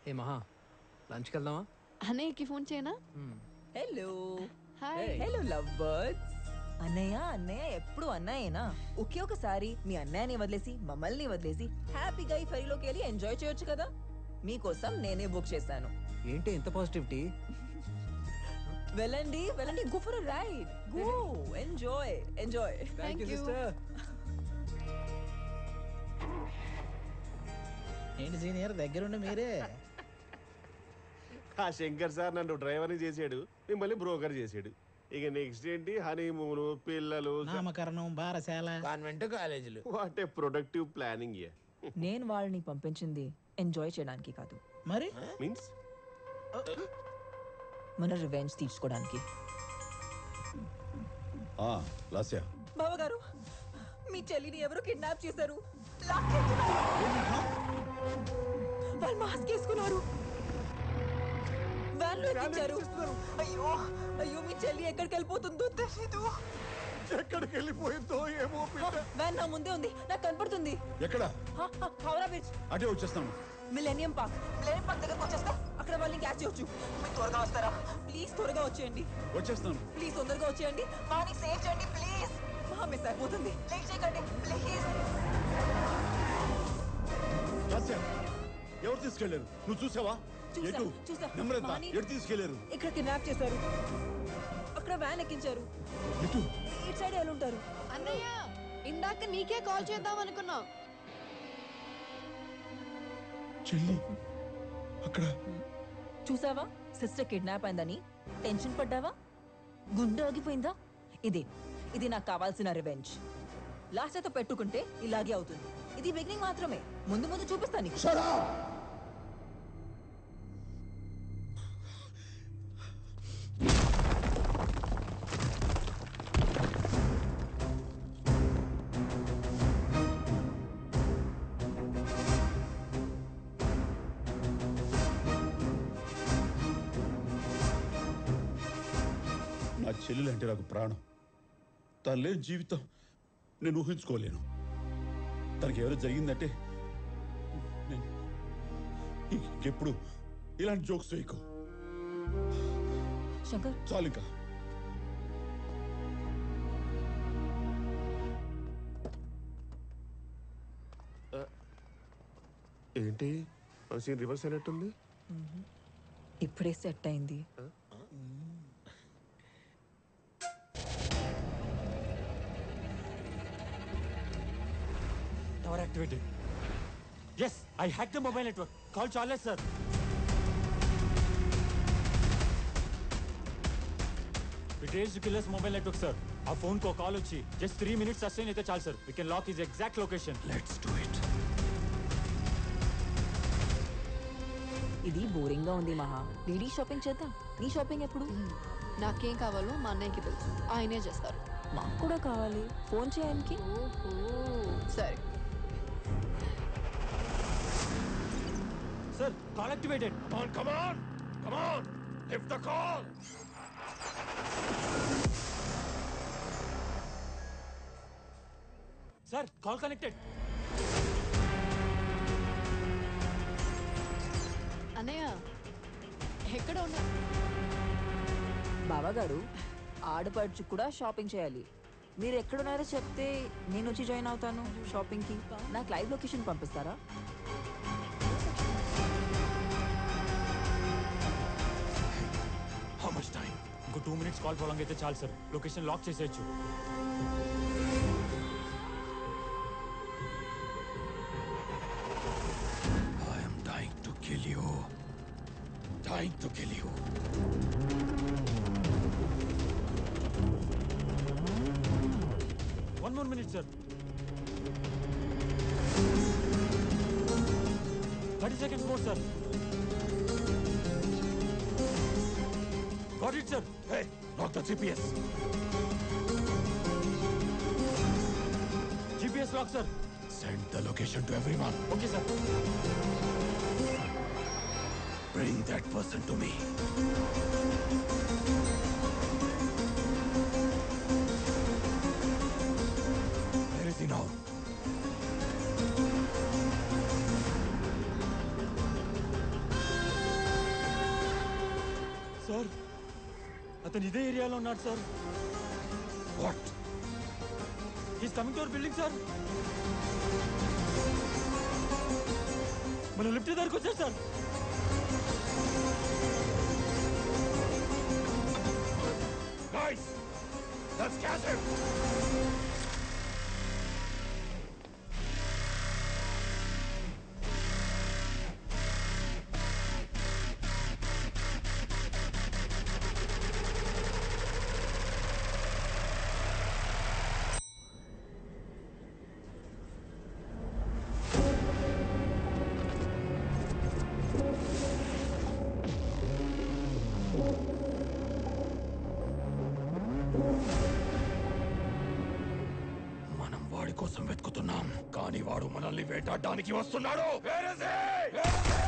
ఏ మహా, లంచ్కి వెళ్దామా? అన్నయ్యకి ఫోన్ చేయనా? Hello hi. Hello love birds. అన్నయ్య అన్నయ్య ఎప్పుడు అన్నయ్యేనా? ఒకే ఒకసారి మీ అన్నయ్యని వదిలేసి మమ్మల్ని వదిలేసి హ్యాపీగా ఈ ఫెరీలోకి వెళ్ళి ఎంజాయ్ చేయొచ్చు కదా. మీకోసం నేనే బుక్ చేశాను. ఏంటి ఎంత పాజిటివిటీ? వెళ్ళండి వెళ్ళండి, go for ride, go enjoy enjoy. Thank you. ఏంటి సీనియర్ దగ్గరుండి మీరే? ఆ శంకర్ సార్ నన్ను డ్రైవర్ని చేసాడు, మిమ్మల్ని బ్రోకర్ చేసాడు. ఇక నెక్స్ట్ ఏంటి, హనీమూన్, పిల్లలు, నామకరణం, బారశాల, కాన్వెంట్ కాలేజీలు. What a productive planning. నేను వాళ్ళని పంపించింది ఎంజాయ్ చేయడానికి కాదు, మరి మీన్స్ మన రివెంజ్ తీర్చుకోవడానికి. లాస్యా, బావగారు, మీ చెల్లిని ఎవరు కిడ్నాప్ చేశారు. వాళ్ళు మాస్క్ వేసుకున్నారు, వ్యాన్లో ఎక్కించారు. అయ్యో అయ్యో, మీ చెల్లి ఎక్కడికి వెళ్ళిపోతుందో తెలీదు. ఎక్కడికి వెళ్ళిపోయిందో ఏమో. వ్యాన్ నా ముందే ఉంది, నాకు కనపడుతుంది. ఎక్కడ? హౌరా బ్రిడ్జ్. అటే వచ్చేస్తాను. మిలేనియం పార్క్ దగ్గరకు వచ్చేస్తే అక్కడ వాళ్ళని క్యాచ్ చేయొచ్చు. మీరు త్వరగా వస్తారా ప్లీజ్? త్వరగా వచ్చేయండి. వచ్చేస్తాను. ప్లీజ్ తొందరగా వచ్చేయండి. వాణి సేవ్ చేయండి ప్లీజ్. మిస్ అయిపోతుంది, లేట్ చేయకండి ప్లీజ్. లాస్యా, ఎవరు తీసుకెళ్లారు? నువ్వు చూసావా? ఎటు? నెంబర్ ఎంత? ఎటు తీసుకెళ్లారు? ఇక్కడ కిడ్నాప్ చేశారు, అక్కడ వ్యాన్ ఎక్కించారు. ఎటు? ఇటు సైడ్ ఎలా ఉంటారు? అన్నయ్య, ఇందాక నీకే కాల్ చేద్దాం అనుకున్నా. చెల్లి అక్కడ. చూసావా, సిస్టర్ కిడ్నాప్ అయిందని టెన్షన్ పడ్డావా? గుండె ఆగిపోయిందా? ఇది నాకు కావాల్సిన రివెంజ్. లాస్ట్ అయితే పెట్టుకుంటే ఇలాగే అవుతుంది. ఇది బిగినింగ్ మాత్రమే, ముందు ముందు చూపిస్తాను నీకు. నా చెల్లెలంటే నాకు ప్రాణం. తను లేని జీవితం నేను ఊహించుకోలేను. తనకి ఎవరో జరిగిందంటే నేను ఇంకెప్పుడు ఇలాంటి జోక్స్ వేయకు. శంకర్, చాలు ఇంకా. ఏంటి సీన్ రివర్స్ అయినట్టుంది. ఇప్పుడే సెట్ అయింది. Tower activated. Yes, I hacked the mobile network. Call Charles, sir. We traced the killer's mobile network, sir. Our phone ko call వచ్చి just 3 minutes sustain అయితే చాలు, sir. We can lock his exact location. Let's do it. ఇది boring గా ఉంది మహా. Lady shopping చేద్దాం. నీ shopping ఎప్పుడు? నాకేం కావాలో మా అన్నయ్యకి తెలుసు, ఆయనే చేస్తారు. మాకు కూడా కావాలి, ఫోన్ చేయడానికి. ఓహో, సరే. Sir, call activated. Come on, lift the call. Sir, call connected. అన్నయ్య, ఎక్కడ ఉన్నా? బావగారు, ఆడపడుచు కూడా షాపింగ్ చేయాలి. మీరు ఎక్కడున్నారో చెప్తే నేను వచ్చి జాయిన్ అవుతాను షాపింగ్కి. నాకు లైవ్ లొకేషన్ పంపిస్తారా? How much time? ఇంకో 2 minutes కాల్ prolong అయితే చాలు, sir. లొకేషన్ లాక్ చేసేయచ్చు. I am dying to kill you. Dying to kill you. One more minute, sir. 30 seconds more, sir. Got it, sir. Hey, not the GPS. GPS lock, sir. Send the location to everyone. Okay, sir. Bring that person to me. Where is he now? Sir అతను ఇదే ఏరియాలో ఉన్నాడు sir. What? Is coming to our building sir. మన lift దగ్గరకు వచ్చారు sir. Guys, let's catch him. మనం వాడి కోసం వెతుకుతున్నాం, కానీ వాడు మనల్ని వేటాడడానికి వస్తున్నాడు. Where is he? Where is he?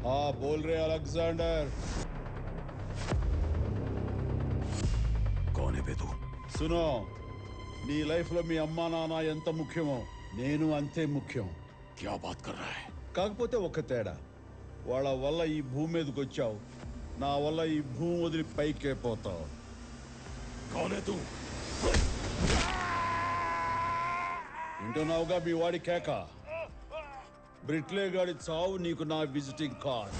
हाँ बोल रहे अलेक्जेंडर। कौन है बे तू? सुनो, నీ లైఫ్ లో మీ అమ్మా నాన్న ఎంత ముఖ్యమో నేను అంతే ముఖ్యం. क्या बात कर रहा है? కాకపోతే ఒక తేడా, వాళ్ళ వల్ల ఈ భూమి మీదకి వచ్చావు, నా వల్ల ఈ భూమి వదిలి పైకే పోతావు. कौन है तू? వింటున్నావుగా మీ వాడి కేక? బ్రిట్లే గాడి చావు నీకు నా విజిటింగ్ కార్డ్.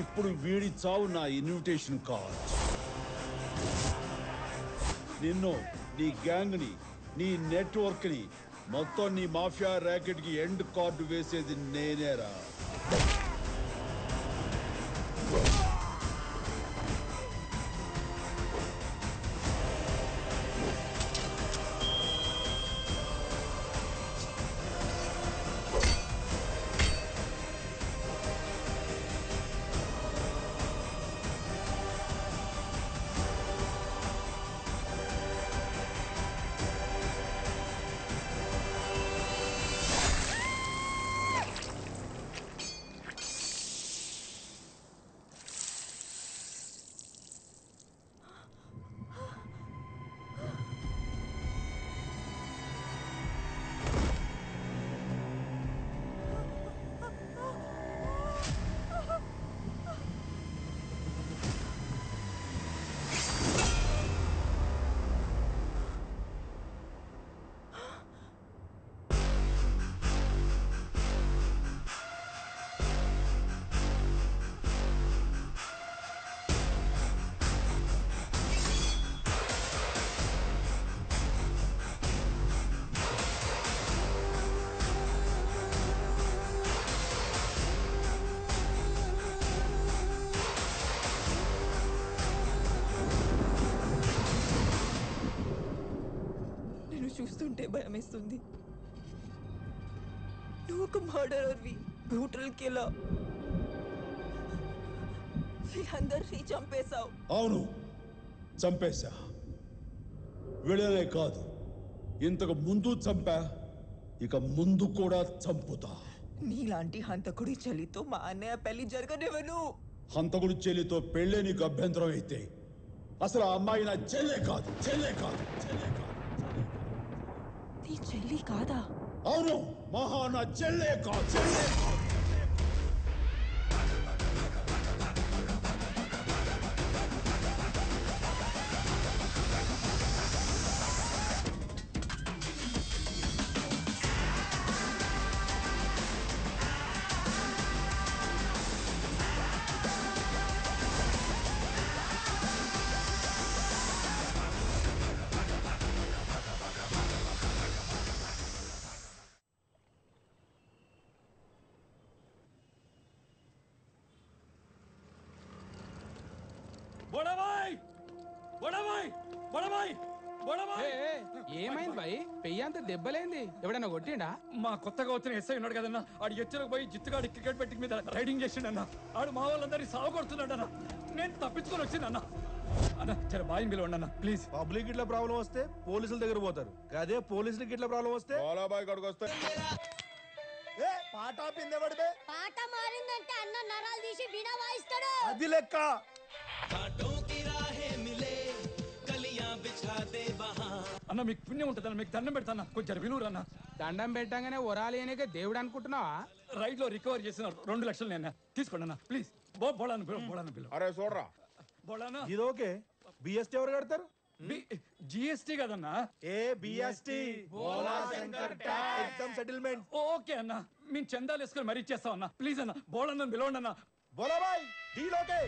ఇప్పుడు వీడి చావు నా ఇన్విటేషన్ కార్డ్. నిన్ను, నీ గ్యాంగ్ ని, నీ నెట్వర్క్ ని, మొత్తం నీ మాఫియా ర్యాకెట్ కి ఎండ్ కార్డు వేసేది నేనేరా. చూస్తుంటే భయమేస్తుంది. నువ్వు ఒక మర్డరర్వి, బ్రూటల్ కిల్లర్. వీళ్ళందరినీ చంపేశావు. అవును, చంపేశా. వీళ్ళనే కాదు, ఇంతకు ముందు చంపా, ఇక ముందు కూడా చంపుతా. నీలాంటి హంతకుడి చెల్లితో మా అన్నయ్య పెళ్లి జరగనివ్వను. హంతకుడి చెల్లితో పెళ్ళే నీకు అభ్యంతరం అయితే అసలు ఆ అమ్మాయి నా చెల్లే కాదు, చెల్లే కాదు, చెల్లే కాదు. నీ చెల్లి కాదా? అవును, మహా నా చెల్లే కాదు, చెల్లే కాదు. ఏమైంది భాయ్? పెయ్యి అంత దెబ్బలేంది? ఎవడన్నా కొట్టిండా? మా కొత్తగా వచ్చిన ఎస్ఐ ఉన్నాడు కదన్నా, ఆడు ఎచ్చులకు పోయి జిత్తుగాడి క్రికెట్ బెట్టింగ్ మీద రైడింగ్ చేసిండన్న. ఆడు మా వాళ్ళందరినీ సాగు కొడుతున్నాడన్న. నేను తప్పించుకొని వచ్చిందన్న. అన్న చర బాయిని పిలవండి అన్న ప్లీజ్. పబ్లిక్ ఇట్లా ప్రాబ్లం వస్తే పోలీసుల దగ్గర పోతారు, అదే పోలీసులకి ఇట్లా ప్రాబ్లం వస్తే బాలాబాయ్ గడికి వస్తే పాట పిందెవడితే పాట మారిందంటే అన్న నరాలు తీసి వీణ వాయిస్తాడు. అది లెక్క. అన్న మీకు పుణ్యం ఉంటుందన్న, మీకు దండం పెడతాను. కొంచెం విలువరు అన్న. దండం పెట్టంగానే ఒరాలి అనేక దేవుడు అనుకుంటున్నావా? రైడ్ లో రికవర్ చేసిన 2 లక్షలు నేను తీసుకోండి అన్న ప్లీజ్. బోళాను పిలువ. అరే చూడరా, బోళానా ఇది ఓకే. బిఎస్టీ ఎవరు కడతారు? జిఎస్టీ కదన్నా. ఏ బిఎస్టీ ఎగ్జామ్ సెటిల్మెంట్. ఓకే అన్న, మేము చందాలు వేసుకొని మరీ ఇచ్చేస్తాం అన్న. ప్లీజ్ అన్న, బోళన్న పిలవండి అన్న. బోలా బాయ్ డీల్ ఓకే.